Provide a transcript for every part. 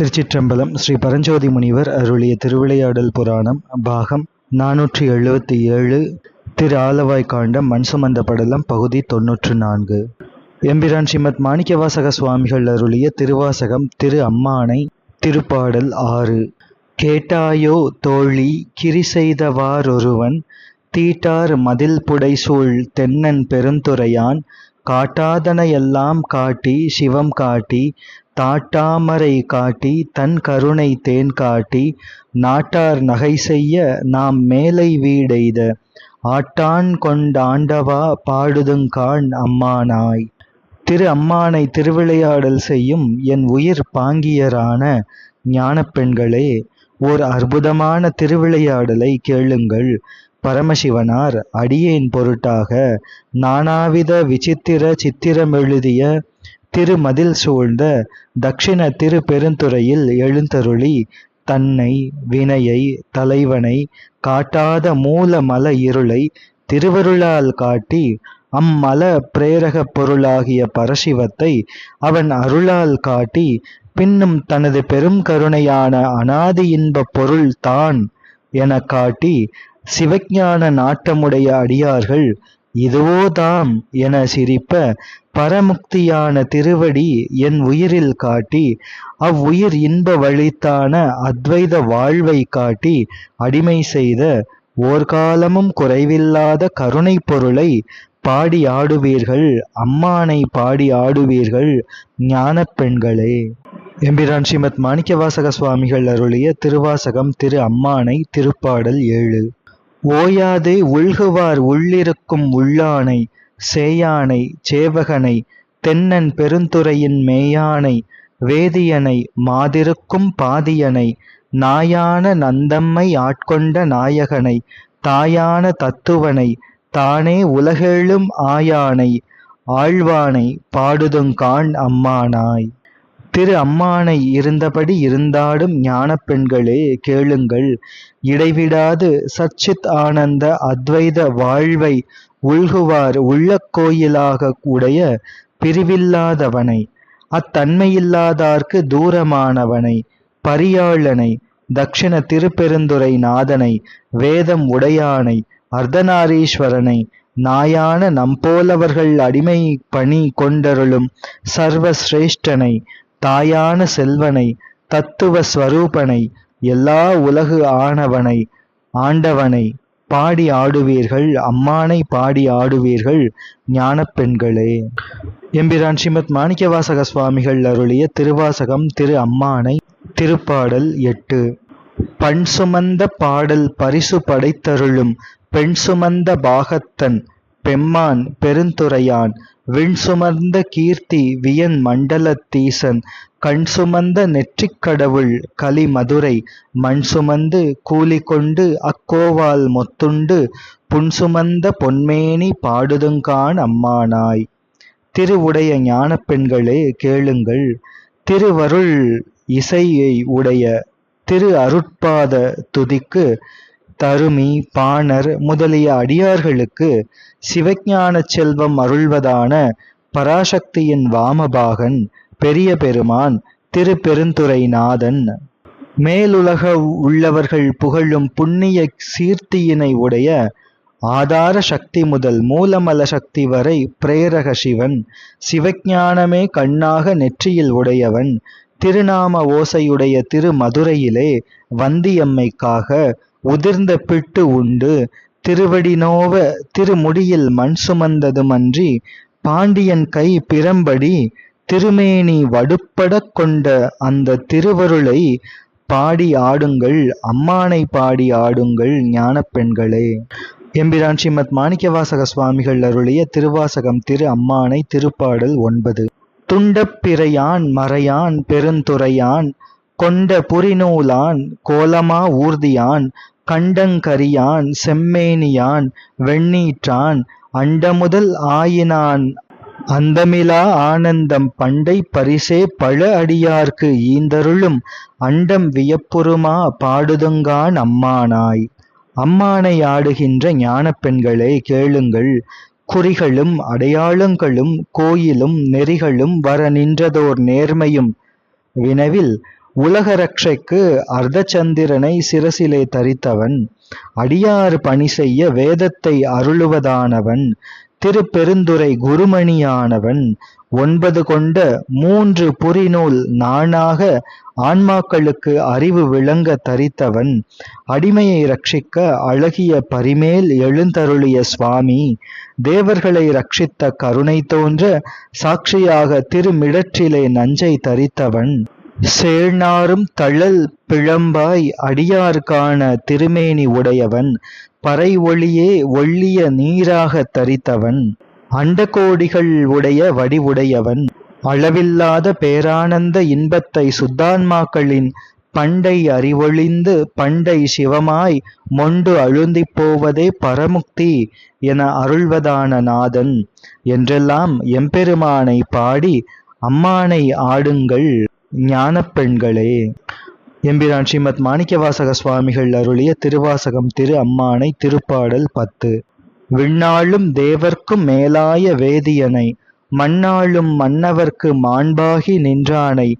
திருச்சிற்றம்பலம். ஸ்ரீ பரஞ்சோதி முனிவர் அருளிய திருவிளையாடல் புராணம் பாகம் 477. திரு ஆலவாய் காண்டம் மண் சுமந்த படலம் பகுதி 94. எம்பிரான் ஸ்ரீமத் மாணிக்கவாசக சுவாமிகள் அருளிய திருவாசகம் திரு அம்மானை திருப்பாடல் 6. கேட்டாயோ தோழி கிரி செய்தவாறொருவன் தீட்டார் மதில் புடைசூழ் தென்னன் பெருந்துறையான் காட்டாதனையெல்லாம் காட்டி சிவம் காட்டி தாட்டாமரை காட்டி தன் கருணை தேன் காட்டி நாட்டார் நகை செய்ய நாம் மேலை வீடெய்த ஆட்டான் கொண்டாண்டவா பாடுதுங்கான் அம்மானாய். திரு அம்மானை திருவிளையாடல் செய்யும் என் உயிர் பாங்கியரான ஞானப் பெண்களே, ஓர் அற்புதமான திருவிளையாடலை கேளுங்கள். பரமசிவனார் அடியேன் பொருட்டாக நானாவித விசித்திர சித்திரமெழுதிய திருமதில் சூழ்ந்த தட்சிண திரு பெருந்துறையில் எழுந்தருளி தன்னை வினையை தலைவனை காட்டாத மூல மல இருளை திருவருளால் காட்டி அம்மல பிரேரக பொருளாகிய பரசிவத்தை அவன் அருளால் காட்டி பின்னும் தனது பெரும் கருணையான அனாதி இன்ப பொருள் தான் என காட்டி சிவஞான நாட்டமுடைய அடியார்கள் இதுவோதாம் என சிரிப்ப பரமுக்தியான திருவடி என் உயிரில் காட்டி அவ்வுயிர் இன்ப வழித்தான அத்வைத வாழ்வை காட்டி அடிமை செய்த ஓர்காலமும் குறைவில்லாத கருணை பொருளை பாடி ஆடுவீர்கள். அம்மானை பாடி ஆடுவீர்கள் ஞானப் பெண்களே. எம்பிரான் ஸ்ரீமத் மாணிக்கவாசக சுவாமிகள் அருளிய திருவாசகம் திரு அம்மானை திருப்பாடல் 7. ஓயாதே உள்குவார் உள்ளிருக்கும் உள்ளானை சேயானை சேவகனை தென்னன் பெருந்துறையின் மேயானை வேதியனை மாதிருக்கும் பாதியனை நாயான நந்தம்மை ஆட்கொண்ட நாயகனை தாயான தத்துவனை தானே உலகெழும் ஆயானை ஆழ்வானை பாடுதுங்கான் அம்மானாய். திரு அம்மானை இருந்தபடி இருந்தாடும் ஞானப் பெண்களே கேளுங்கள். இடைவிடாது சச்சித் ஆனந்த அத்வைத வாழ்வை உள்குவார் உள்ள கோயிலாக உடைய பிரிவில்லாதவனை அத்தன்மையில்லாதார்க்கு தூரமானவனை பரியாளனை தட்சிண திருப்பெருந்துறை நாதனை வேதம் உடையானை அர்த்தநாரீஸ்வரனை நாயான நம்போலவர்கள் அடிமை பணி கொண்டருளும் சர்வசிரேஷ்டனை தாயான செல்வனை தத்துவ ஸ்வரூபனை எல்லா உலகு ஆனவனை ஆண்டவனை பாடி ஆடுவீர்கள். அம்மானை பாடி ஆடுவீர்கள் ஞானப் பெண்களே. எம்பிரான் ஸ்ரீமத் மாணிக்கவாசக சுவாமிகள் அருளிய திருவாசகம் திரு அம்மானை திருப்பாடல் 8. பண் சுமந்த பாடல் பரிசு படைத்தருளும் பெண் சுமந்த பாகத்தன் பெம்மான் பெருந்துறையான் விண் சுமந்த கீர்த்தி வியன் மண்டலத்தீசன் கண் சுமந்த நெற்றிக் கடவுள் கலி மதுரை மண் சுமந்து கூலி கொண்டு அக்கோவால் மொத்துண்டு புன் சுமந்த பொன்மேனி பாடுதுங்கான் அம்மானாய். திருவுடைய ஞானப் பெண்களே கேளுங்கள். திருவருள் இசையை உடைய திரு அருட்பாத துதிக்கு தருமி பாணர் முதலிய அடியார்களுக்கு சிவஞான செல்வம் அருள்வதான பராசக்தியின் வாமபாகன் பெரிய பெருமான் திரு பெருந்துறை நாதன் மேலுலக உள்ளவர்கள் புகழும் புண்ணிய சீர்த்தியினை உடைய ஆதார சக்தி முதல் மூலமல சக்தி வரை பிரேரக சிவன் சிவஞானமே கண்ணாக நெற்றியில் உடையவன் திருநாம ஓசையுடைய திருமதுரையிலே வந்தியம்மைக்காக உதிர்ந்த பிட்டு உண்டு திருவடி நோவ திருமுடியில் மண் சுமந்ததுமன்றி பாண்டியன் கை பிறம்படி திருமேனி வடுப்படக் கொண்ட அந்த திருவருளை பாடி ஆடுங்கள். அம்மானை பாடி ஆடுங்கள் ஞானப் பெண்களே. எம்பிரான் ஸ்ரீமத் மாணிக்கவாசக சுவாமிகள் அருளிய திருவாசகம் திரு அம்மானை திருப்பாடல் 9. துண்டப்பிறையான் மறையான் பெருந்துறையான் கொண்ட புரிநூலான் கோலமா ஊர்தியான் கண்டங்கரியான் செம்மேனியான் வெண்ணீற்றான் அண்டமுதல் ஆயினான் அந்தமிலா ஆனந்தம் பண்டை பரிசே பழ அடியார்க்கு ஈந்தருளும் அண்டம் வியப்புறுமா பாடுதுங்கான் அம்மானாய். அம்மானை ஆடுகின்ற ஞானப் பெண்களே கேளுங்கள். குறிகளும் அடையாளங்களும் கோயிலும் நெறிகளும் வர நின்றதோர் நேர்மையும் வினவில் உலக ரட்சைக்கு அர்த்தச்சந்திரனை சிரசிலே தரித்தவன், அடியார் பணி செய்ய வேதத்தை அருளுவதானவன், திருப்பெருந்துறை குருமணியானவன், 9 கொண்ட 3 புரிநூல் நானாக ஆன்மாக்களுக்கு அறிவு விளங்க தரித்தவன், அடிமையை ரட்சிக்க அழகிய பரிமேல் எழுந்தருளிய சுவாமி, தேவர்களை ரட்சித்த கருணை தோன்ற சாட்சியாக திருமிடற்றிலே நஞ்சை தரித்தவன், சேழ்நாரும் தழல் பிழம்பாய் அடியார்கான திருமேனி உடையவன், பறை ஒளியே ஒள்ளிய நீராக தரித்தவன், அண்டகோடிகள் உடைய வடிவுடையவன், அளவில்லாத பேரானந்த இன்பத்தை சுத்தான்மாக்களின் பண்டை அறிவொழிந்து பண்டை சிவமாய் மொண்டு அழுந்திப் போவதே பரமுக்தி என அருள்வதான நாதன் என்றெல்லாம் எம்பெருமானை பாடி அம்மானை ஆடுங்கள் ஞானப் பெண்களே. எம்பிரான் ஸ்ரீமத் மாணிக்கவாசக சுவாமிகள் அருளிய திருவாசகம் திரு அம்மானை திருப்பாடல் 10. விண்ணாளும் தேவர்க்கும் மேலாய வேதியனை, மண்ணாளும் மன்னவர்க்கு மாண்பாகி நின்றானை,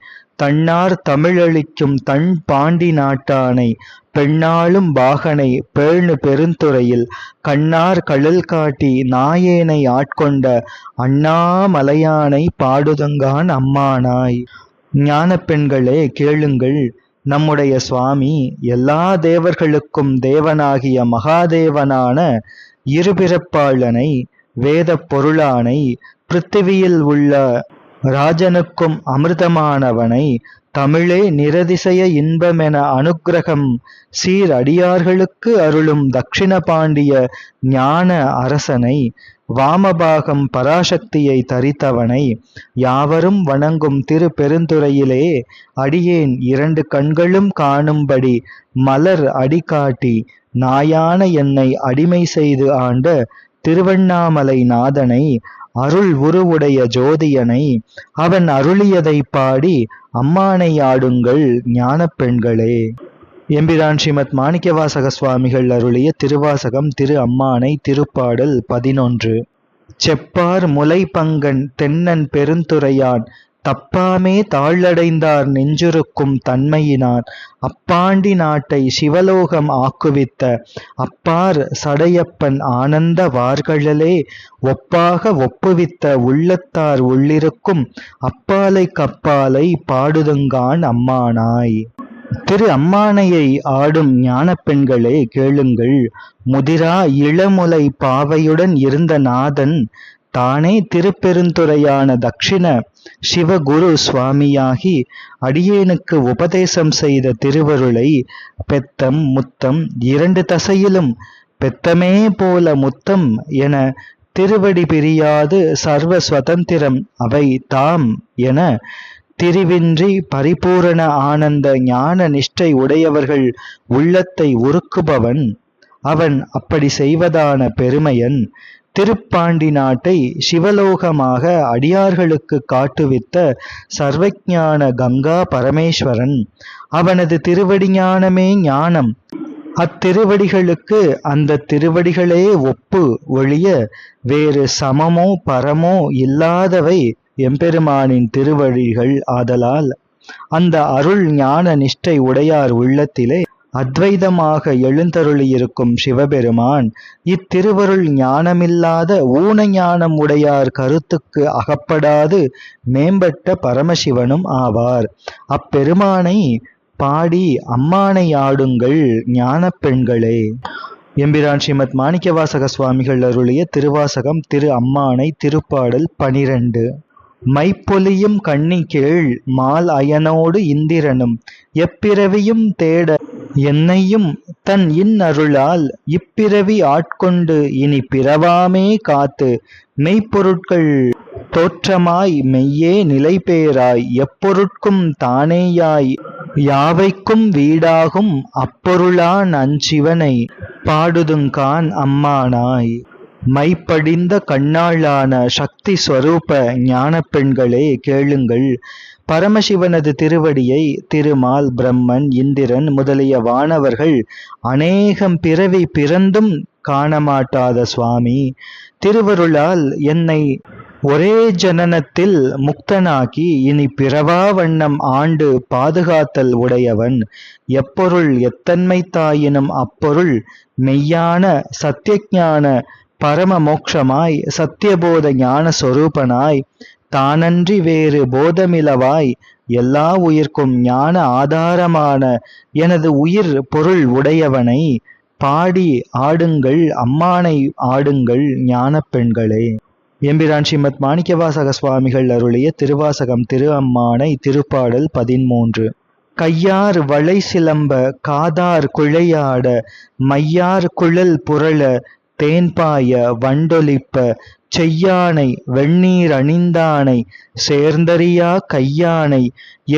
தன்னார் தமிழளிக்கும் தன் பாண்டி நாட்டானை, பெண்ணாளும் பாகனை பேணு பெருந்துறையில், கண்ணார் கழல் காட்டி நாயேனை ஆட்கொண்ட அண்ணாமலையானை பாடுதங்கான் அம்மானாய். ஞான பெண்களே கேளுங்கள், நம்முடைய சுவாமி எல்லா தேவர்களுக்கும் தேவனாகிய மகாதேவனான இருபிறப்பாளனை, வேத பொருளானை, பிருத்திவியில் உள்ள ராஜனுக்கும் அமிர்தமானவனை, தமிழே நிரதிசய இன்பமென அனுக்கிரகம் சீர் அடியார்களுக்கு அருளும் தட்சிண பாண்டிய ஞான அரசனை, வாமபாகம் பராசக்தியை தரித்தவனை, யாவரும் வணங்கும் திரு பெருந்துறையிலே அடியேன் 2 கண்களும் காணும்படி மலர் அடிகாட்டி நாயான என்னை அடிமை செய்து ஆண்ட திருவண்ணாமலை நாதனை, அருள் உருவுடைய ஜோதியனை, அவன் அருளியதை பாடி அம்மானை ஆடுங்கள் ஞான பெண்களே. எம்பிரான் ஸ்ரீமத் மாணிக்கவாசக சுவாமிகள் அருளிய திருவாசகம் திரு அம்மானை திருப்பாடல் 11. செப்பார் முலை பங்கன் தென்னன் பெருந்துறையான், தப்பாமே தாழடைந்தார் நெஞ்சுருக்கும் தன்மையினான், அப்பாண்டி நாட்டை சிவலோகம் ஆக்குவித்த அப்பார் சடையப்பன் ஆனந்த வார்களே, ஒப்பாக ஒப்புவித்த உள்ளத்தார் உள்ளிருக்கும் அப்பாலை கப்பாலை பாடுதுங்கான் அம்மானாய். திரு அம்மானையை ஆடும் ஞான பெண்களே கேளுங்கள், முதிரா இளமுலை பாவையுடன் இருந்த நாதன் தானே திருப்பெருந்துறையான தட்சிண சிவகுரு சுவாமியாகி அடியேனுக்கு உபதேசம் செய்த திருவருளை பெத்தம் முத்தம் 2 தசையிலும் பெத்தமே போல முத்தம் என திருவடி பிரியாது சர்வ சுதந்திரம் அவை தாம் என திரிவின்றி பரிபூரண ஆனந்த ஞான நிஷ்டை உடையவர்கள் உள்ளத்தை உருக்குபவன் அவன். அப்படி செய்வதான பெருமையன் திருப்பாண்டி நாட்டை சிவலோகமாக அடியார்களுக்கு காட்டுவித்த சர்வஞான கங்கா பரமேஸ்வரன். அவனது திருவடி ஞானமே ஞானம். அத்திருவடிகளுக்கு அந்த திருவடிகளே ஒப்பு ஒழிய வேறு சமமோ பரமோ இல்லாதவை எம்பெருமானின் திருவடிகள் ஆதலால் அந்த அருள் ஞான நிஷ்டை உடையார் உள்ளத்திலே அத்வைதமாக எழுந்தருளியிருக்கும் சிவபெருமான் இத்திருவருள் ஞானமில்லாத ஊன ஞானம் உடையார் கருத்துக்கு அகப்படாது மேம்பட்ட பரமசிவனும் ஆவார். அப்பெருமானை பாடி அம்மானை ஆடுங்கள் ஞான பெண்களே. எம்பிரான் ஸ்ரீமத் மாணிக்கவாசக சுவாமிகள் அருளிய திருவாசகம் திரு அம்மானை திருப்பாடல் 12. மைப்பொலியும் கண்ணி கேள் மால் அயனோடு இந்திரனும் எப்பிறவியும் தேட என்னையும் தன் அருளால் இப்பிறவி ஆட்கொண்டு இனி பிறவாமே காத்து மெய்ப்பொருட்கள் தோற்றமாய் மெய்யே நிலைபேராய் எப்பொருட்கும் தானேயாய் யாவைக்கும் வீடாகும் அப்பொருளான் அஞ்சிவனை பாடுதுங்கான் அம்மானாய். மைப்படிந்த கண்ணாளான சக்தி ஸ்வரூப ஞான பெண்களே கேளுங்கள், பரமசிவனது திருவடியை திருமால் பிரம்மன் இந்திரன் முதலிய வானவர்கள் அநேகம் பிறவி பிறந்தும் காணமாட்டாத சுவாமி திருவருளால் என்னை ஒரே ஜனனத்தில் முக்தனாகி இனி பிறவா வண்ணம் ஆண்டு பாதுகாத்தல் உடையவன். எப்பொருள் எத்தன்மை தாயினும் அப்பொருள் மெய்யான சத்தியஞான பரம மோட்சமாய் சத்தியபோத ஞான சொரூபனாய் தானன்றி வேறு போதமிலவாய் எல்லா உயிர்க்கும் ஞான ஆதாரமான எனது உயிர் பொருள் உடையவனை பாடி ஆடுங்கள் அம்மானை ஆடுங்கள் ஞான பெண்களே. எம்பிரான் ஸ்ரீமத் மாணிக்கவாசக சுவாமிகள் அருளிய திருவாசகம் திரு அம்மானை திருப்பாடல் 13. கையார் வளை சிலம்ப காதார் குழையாட மையார் குழல் புரள தேன்பாய வண்டொலிப்ப செய்யானை வெண்ணீர் அணிந்தானை சேர்ந்தறியா கையானை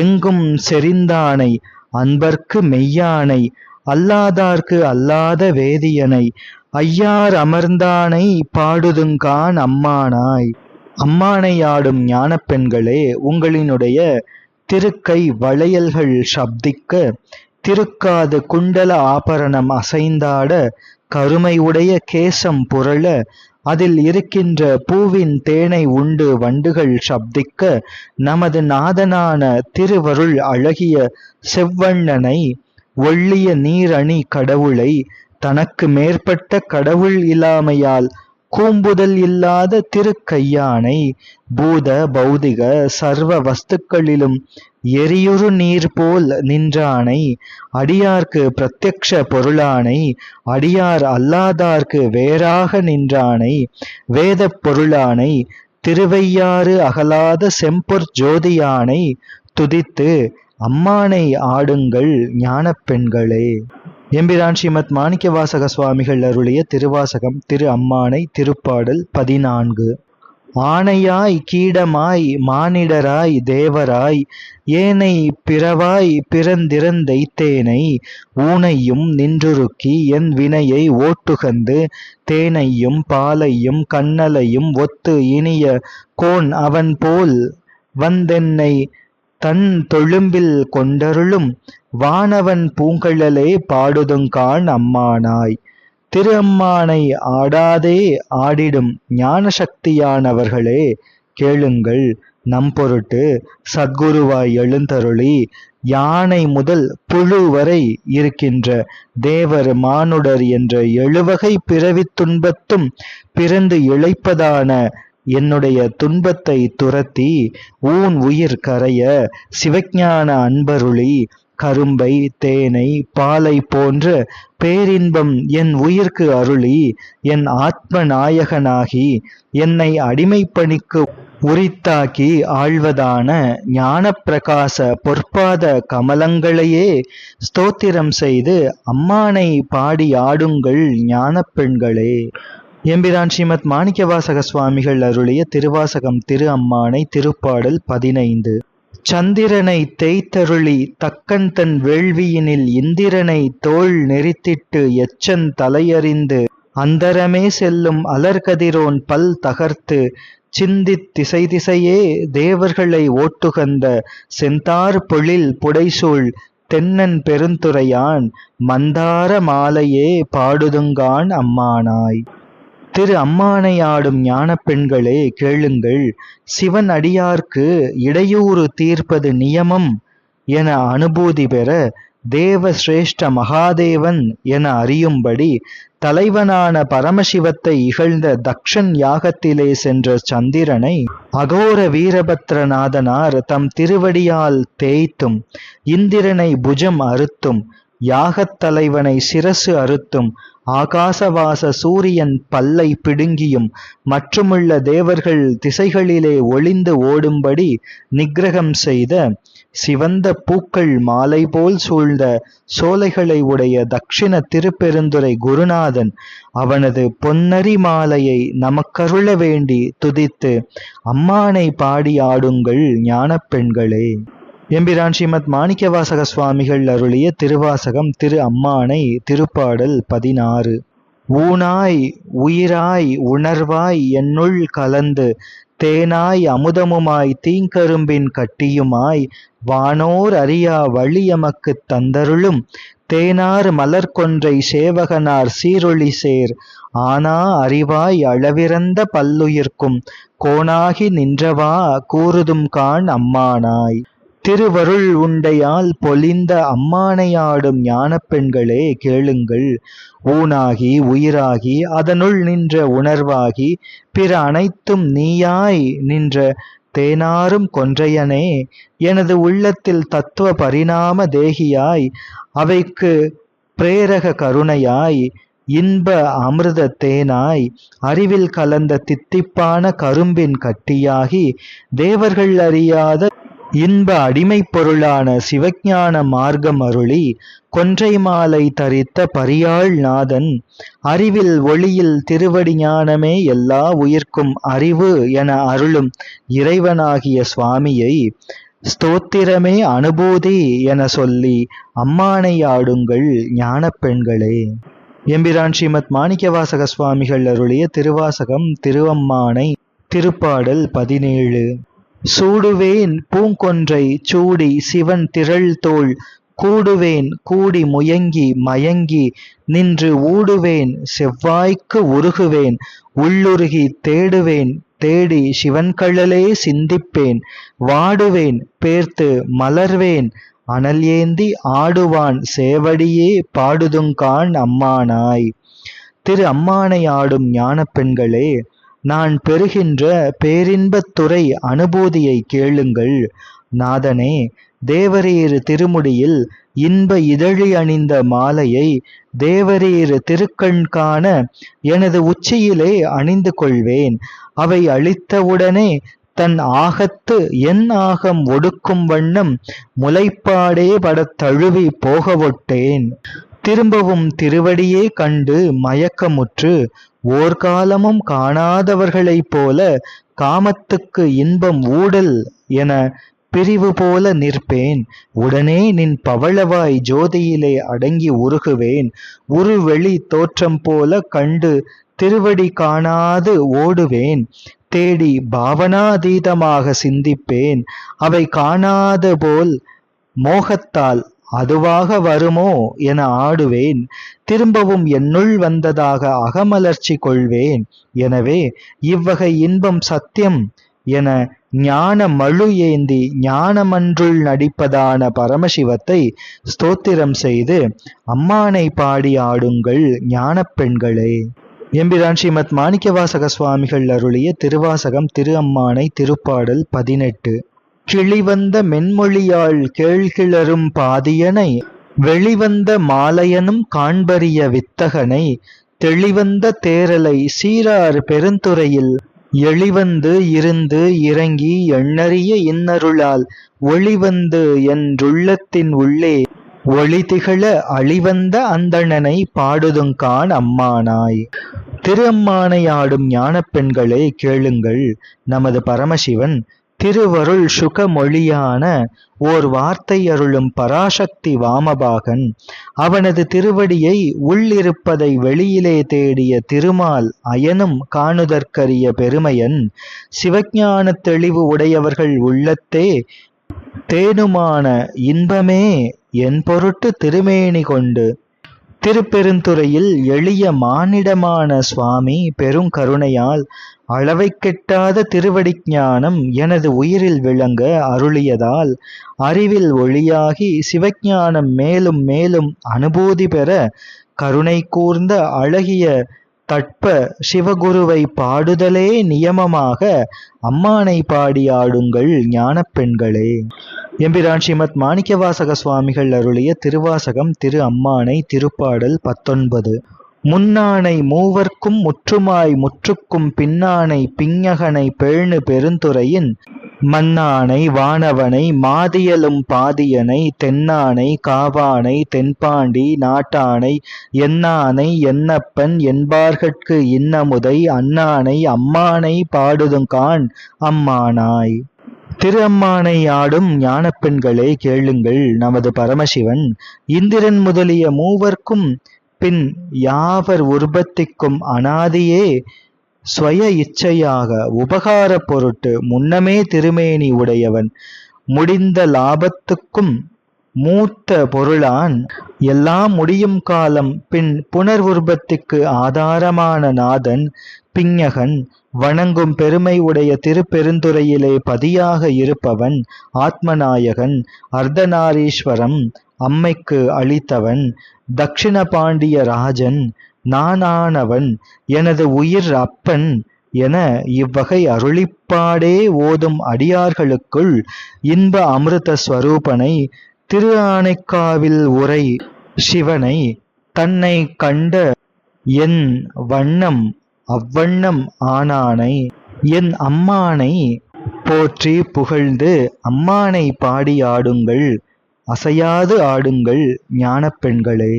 எங்கும் செறிந்தானை அன்பர்க்கு மெய்யானை அல்லாதார்க்கு அல்லாத வேதியனை ஐயார் அமர்ந்தானை பாடுதுங்கான் அம்மானாய். அம்மானை ஆடும் ஞான பெண்களே, உங்களினுடைய திருக்கை வளையல்கள் சப்திக்க திருக்காது குண்டல ஆபரணம் அசைந்தாட கருமை உடைய கேசம் புரள அதில் இருக்கின்ற பூவின் தேனை உண்டு வண்டுகள் சப்திக்க நமது நாதனான திருவருள் அழகிய செவ்வண்ணனை ஒள்ளிய நீரணி கடவுளை தனக்கு மேற்பட்ட கடவுள் இல்லாமையால் கூம்புதல் இல்லாத திருக்கையானை பூத பௌதிக சர்வ வஸ்துக்களிலும் எரியுறு நீர் போல் நின்றானை அடியார்க்கு பிரத்யக்ஷ பொருளானை அடியார் அல்லாதார்க்கு வேறாக நின்றானை வேத பொருளானை திருவையாறு அகலாத செம்பொற் ஜோதியானை துதித்து அம்மானை ஆடுங்கள் ஞான பெண்களே. எம்பிரான் ஸ்ரீமத் மாணிக்கவாசக சுவாமிகள் அருளிய திருவாசகம் திரு அம்மானை திருப்பாடல் 14. ஆனையாய் கீடமாய் மானிடராய் தேவராய் ஏனை பிறவாய் பிறந்திறந்தைத்தேனை ஊனையும் நின்றுருக்கி என் வினையை ஓட்டுகந்து தேனையும் பாலையும் கண்ணலையும் ஒத்து இனிய கோன் அவன் போல் வந்தென்னை தன் தொழும்பில் கொண்டருளும் வானவன் பூங்கழலே பாடுதுங்கான் அம்மானாய். திரு அம்மானை ஆடாதே ஆடிடும் ஞான சக்தியானவர்களே கேளுங்கள் நம் பொருட்டு சத்குருவாய் எழுந்தருளி யானை முதல் புழு வரை இருக்கின்ற தேவர் மானுடர் என்ற 7 வகை பிறவித் துன்பத்தும் பிறந்து இழைப்பதான என்னுடைய துன்பத்தை துரத்தி ஊன் உயிர் கரைய சிவஞான அன்பருளி கரும்பை தேனை பாலை போன்ற பேரின்பம் என் உயிர்க்கு அருளி என் ஆத்ம நாயகனாகி என்னை அடிமைப்பணிக்கு உரித்தாக்கி ஆழ்வதான ஞான பிரகாச பொற்பாத கமலங்களையே ஸ்தோத்திரம் செய்து அம்மானை பாடி ஆடுங்கள் ஞான பெண்களே. எம்பிரான் ஸ்ரீமத் மாணிக்கவாசக சுவாமிகள் அருளிய திருவாசகம் திரு அம்மானை திருப்பாடல் 15. சந்திரனை தேய்த்தருளி தக்கன் தன் வேள்வியினில் இந்திரனை தோள் நெறித்திட்டு எச்சன் தலையறிந்து அந்தரமே செல்லும் அலர்கதிரோன் பல் தகர்த்து சிந்தித் திசை திசையே தேவர்களை ஓட்டுகந்த செந்தார் பொழில் புடைசூழ் தென்னன் பெருந்துரையான் மந்தார மாலையே பாடுதுங்கான் அம்மானாய். திரு அம்மானை ஆடும் ஞான பெண்களே கேளுங்கள் சிவன் அடியார்க்கு இடையூறு தீர்ப்பது நியமம் என அனுபூதி பெற தேவ சிரேஷ்ட மகாதேவன் என அறியும்படி தலைவனான பரமசிவத்தை இகழ்ந்த தக்ஷன் யாகத்திலே சென்ற சந்திரனை அகோர வீரபத்ரநாதனார் தம் திருவடியால் தேய்த்தும் இந்திரனை புஜம் அறுத்தும் யாகத் தலைவனை சிரசு அறுத்தும் ஆகாசவாச சூரியன் பல்லை பிடுங்கியும் மற்றுமுள்ள தேவர்கள் திசைகளிலே ஒளிந்து ஓடும்படி நிக்கிரகம் செய்த சிவந்த பூக்கள் மாலை போல் சூழ்ந்த சோலைகளை உடைய தக்ஷிண திருப்பெருந்துறை குருநாதன் அவனது பொன்னரி மாலையை நமக்கருள வேண்டி துதித்து அம்மானை பாடி ஆடுங்கள் ஞான பெண்களே. எம்பிரான் ஸ்ரீமத் மாணிக்கவாசக சுவாமிகள் அருளிய திருவாசகம் திரு அம்மானை திருப்பாடல் 16. ஊனாய் உயிராய் உணர்வாய் என்னுள் கலந்து தேனாய் அமுதமுமாய் தீங்கரும்பின் கட்டியுமாய் வானோர் அறியா வழி எமக்குத் தந்தருளும் தேனார் மலர்கொன்றை சேவகனார் சீரொளி சேர் ஆனா அறிவாய் அளவிறந்த பல்லுயிர்க்கும் கோனாகி நின்றவா கூறுதும்காண் அம்மானாய். திருவருள் உண்டையால் பொலிந்த அம்மானையாடும் ஞானப் பெண்களே கேளுங்கள். ஊனாகி உயிராகி அதனுள் நின்ற உணர்வாகி பிற அனைத்தும் நீயாய் நின்ற தேனாரும் கொன்றையனே, எனது உள்ளத்தில் தத்துவ பரிணாம தேகியாய் அவைக்கு பிரேரக கருணையாய் இன்ப அமிர்த தேனாய் அறிவில் கலந்த தித்திப்பான கரும்பின் கட்டியாகி தேவர்கள் அறியாத இன்ப அடிமைப் பொருளான சிவஞான மார்க்கம் அருளி கொன்றை மாலை தரித்த பரியாள் நாதன் அறிவில் ஒளியில் திருவடி ஞானமே எல்லா உயிர்க்கும் அறிவு என அருளும் இறைவனாகிய சுவாமியை ஸ்தோத்திரமே அனுபூதி என சொல்லி அம்மானை ஆடுங்கள் ஞானப் பெண்களே. எம்பிரான் ஸ்ரீமத் மாணிக்கவாசக சுவாமிகள் அருளிய திருவாசகம் திருவம்மானை திருப்பாடல் 17. சூடுவேன் பூங்கொன்றை சூடி சிவன் திரள் தோள் கூடுவேன் கூடி முயங்கி மயங்கி நின்று ஊடுவேன் செவ்வாய்க்கு உருகுவேன் உள்ளுருகி தேடுவேன் தேடி சிவன்கழலே சிந்திப்பேன் வாடுவேன் பேர்த்து மலர்வேன் அனல் ஏந்தி ஆடுவான் சேவடியே பாடுதுங்கான் அம்மானாய். திரு அம்மானை ஆடும் ஞானப் பெண்களே, நான் பெறுகின்ற பேரின்பத்துறை அனுபூதியை கேளுங்கள். நாதனே, தேவரீர் திருமுடியில் இன்ப இதழி அணிந்த மாலையை தேவரீர் திருக்கண் காண எனது உச்சியிலே அணிந்து கொள்வேன். அவை அளித்தவுடனே தன் ஆகத்து என் ஆகம் ஒடுக்கும் வண்ணம் முலைப்பாடே படத் தழுவி போகவொட்டேன். திரும்பவும் திருவடியே கண்டு மயக்கமுற்று ஓர்காலமும் காணாதவர்களைப் போல காமத்துக்கு இன்பம் ஊடல் என பிரிவு போல நிற்பேன். உடனே நின் பவளவாய் ஜோதியிலே அடங்கி உருகுவேன். உருவெளி தோற்றம் போல கண்டு திருவடி காணாது ஓடுவேன். தேடி பாவனாதீதமாக சிந்திப்பேன். அவை காணாத போல் மோகத்தால் அதுவாக வருமோ என ஆடுவேன். திரும்பவும் என்னுள் வந்ததாக அகமலர்ச்சி கொள்வேன். எனவே இவ்வகை இன்பம் சத்தியம் என ஞான மழு ஏந்தி ஞானமன்றுள் நடிப்பதான பரமசிவத்தை ஸ்தோத்திரம் செய்து அம்மானை பாடி ஆடுங்கள் ஞானப் பெண்களே. எம்பிரான் ஸ்ரீமத் மாணிக்கவாசக சுவாமிகள் அருளிய திருவாசகம் திரு அம்மானை திருப்பாடல் 18. கிளிவந்த மென்மொழியாள் கேள்கிளரும் பாதியனை வெளிவந்த மாலையனும் காண்பரிய வித்தகனை தெளிவந்த தேரலை சீரார் பெருந்துறையில் எளிவந்து இருந்து இறங்கி எண்ணறிய இன்னருளால் ஒளிவந்து என்றுள்ளத்தின் உள்ளே ஒளி திகழ அழிவந்த அந்தணனை பாடுதுங்கான் அம்மானாய். திரு அம்மானை ஆடும் ஞானப் பெண்களே கேளுங்கள். நமது பரமசிவன் திருவருள் சுக மொழியான ஓர் வார்த்தை அருளும் பராசக்தி வாமபாகன். அவனது திருவடியை உள்ளிருப்பதை வெளியிலே தேடிய திருமால் அயனும் காணுதற்கரிய பெருமையன். சிவஞான தெளிவு உடையவர்கள் உள்ளத்தே தேனுமான இன்பமே என் பொருட்டு திருமேனி கொண்டு திருப்பெருந்துறையில் எளிய மானிடமான சுவாமி பெருங்கருணையால் அளவை கெட்டாத திருவடி ஞானம் எனது உயிரில் விளங்க அருளியதால் அறிவில் ஒளியாகி சிவஞானம் மேலும் மேலும் அனுபூதி பெற கருணை கூர்ந்த அழகிய தட்ப சிவகுருவை பாடுதலே நியமமாக அம்மானை பாடி ஆடுங்கள் ஞானப் பெண்களே. எம்பிரான் ஸ்ரீமத் மாணிக்கவாசக சுவாமிகள் அருளிய திருவாசகம் திரு அம்மானை திருப்பாடல் 19. முன்னானை மூவர்க்கும் முற்றுமாய் முற்றுக்கும் பின்னானை பிஞகனை பேணு பெருந்துறையின் மன்னானை வானவனை மாதியலும் பாதியனை தென்னானை காவானை தென்பாண்டி நாட்டானை என்னானை என்னப்பன் என்பார்கட்கு இன்னமுதை அன்னானை அம்மானை பாடுதுங்கான் அம்மானாய். திரு அம்மானை ஆடும் ஞானப் பெண்களே கேளுங்கள். நமது பரமசிவன் இந்திரன் முதலிய மூவர்க்கும் பின் யாவர் உற்பத்திக்கும் அனாதியே ஸ்வய இச்சையாக உபகார பொருட்டு முன்னமே திருமேனி உடையவன், முடிந்த லாபத்துக்கும் மூத்த பொருளான், எல்லாம் முடியும் காலம் பின் புனர்வுற்பத்திக்கு ஆதாரமான நாதன், பிஞகன், வணங்கும் பெருமை உடைய திருப்பெருந்துறையிலே பதியாக இருப்பவன், ஆத்மநாயகன், அர்த்தநாரீஸ்வரம் அம்மைக்கு அளித்தவன், தக்ஷிண பாண்டிய ராஜன், நானானவன், எனது உயிர் அப்பன் என இவ்வகை அருளிப்பாடே ஓதும் அடியார்களுக்குள் இன்ப அமிர்த ஸ்வரூபனை, திரு ஆனைக்காவில் உரை சிவனை, தன்னை கண்ட என் வண்ணம் அவ்வண்ணம் ஆனானை, என் அம்மானை போற்றி புகழ்ந்து அம்மானை பாடி ஆடுங்கள், அசையாது ஆடுங்கள் ஞானப் பெண்களே.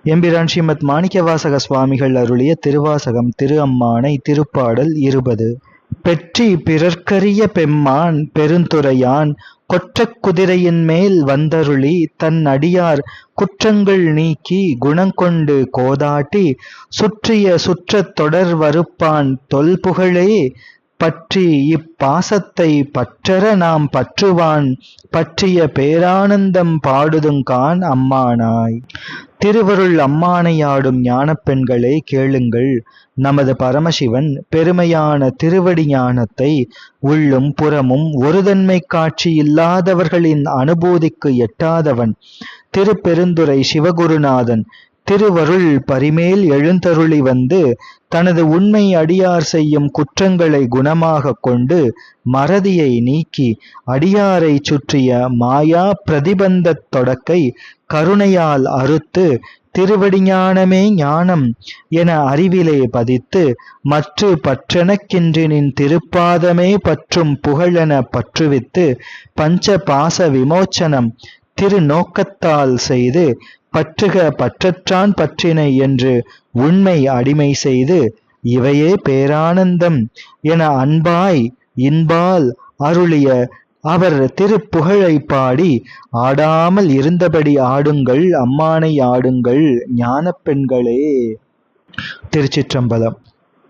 எம்பிரான் ஸ்ரீமத் மாணிக்கவாசக சுவாமிகள் அருளிய திருவாசகம் திரு அம்மானை திருப்பாடல் 20. பெற்றி பிறர்க்கரிய பெம்மான் பெருந்துரையான், கொற்றக் குதிரையின் மேல் வந்தருளி தன் அடியார் குற்றங்கள் நீக்கி குணங்கொண்டு கோதாட்டி, சுற்றிய சுற்றத் தொடர் வருப்பான் தொல்புகழே, பற்றி இப்பாசத்தை பற்றற நாம் பற்றுவான், பற்றிய பேரானந்தம் பாடுதுங்கான் அம்மானாய். திருவருள் அம்மானையாடும் ஞானப் பெண்களே கேளுங்கள். நமது பரமசிவன் பெருமையான திருவடி ஞானத்தை உள்ளும் புறமும் ஒருதன்மை காட்சி இல்லாதவர்களின் அனுபூதிக்கு எட்டாதவன். திருப்பெருந்துறை சிவகுருநாதன் திருவருள் பரிமேல் எழுந்தருளி வந்து தனது உண்மை அடியார் செய்யும் குற்றங்களை குணமாக கொண்டு மறதியை நீக்கி அடியாரை சுற்றிய மாயா பிரதிபந்தத் தொடக்கை கருணையால் அறுத்து, திருவடிஞானமே ஞானம் என அறிவிலே பதித்து, மற்று பற்றெனக்கின்றி நின் திருப்பாதமே பற்றும் புகழென பற்றுவித்து, பஞ்ச பாச விமோச்சனம் திருநோக்கத்தால் செய்து, பற்றுக பற்றற்றான் பற்றினை என்று உண்மை அடிமை செய்து, இவையே பேரானந்தம் என அன்பாய் இன்பால் அருளிய அவர் திருப்புகழை பாடி ஆடாமல் இருந்தபடி ஆடுங்கள் அம்மானை ஆடுங்கள் ஞானப் பெண்களே. திருச்சிற்றம்பலம்.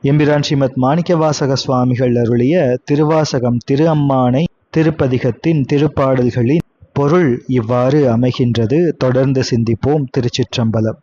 எம்பிரான் ஸ்ரீமத் மாணிக்கவாசக சுவாமிகள் அருளிய திருவாசகம் திரு அம்மானை திருப்பதிகத்தின் திருப்பாடல்களின் பொருள் இவ்வாறு அமைகின்றது. தொடர்ந்து சிந்திப்போம். திருச்சிற்றம்பலம்.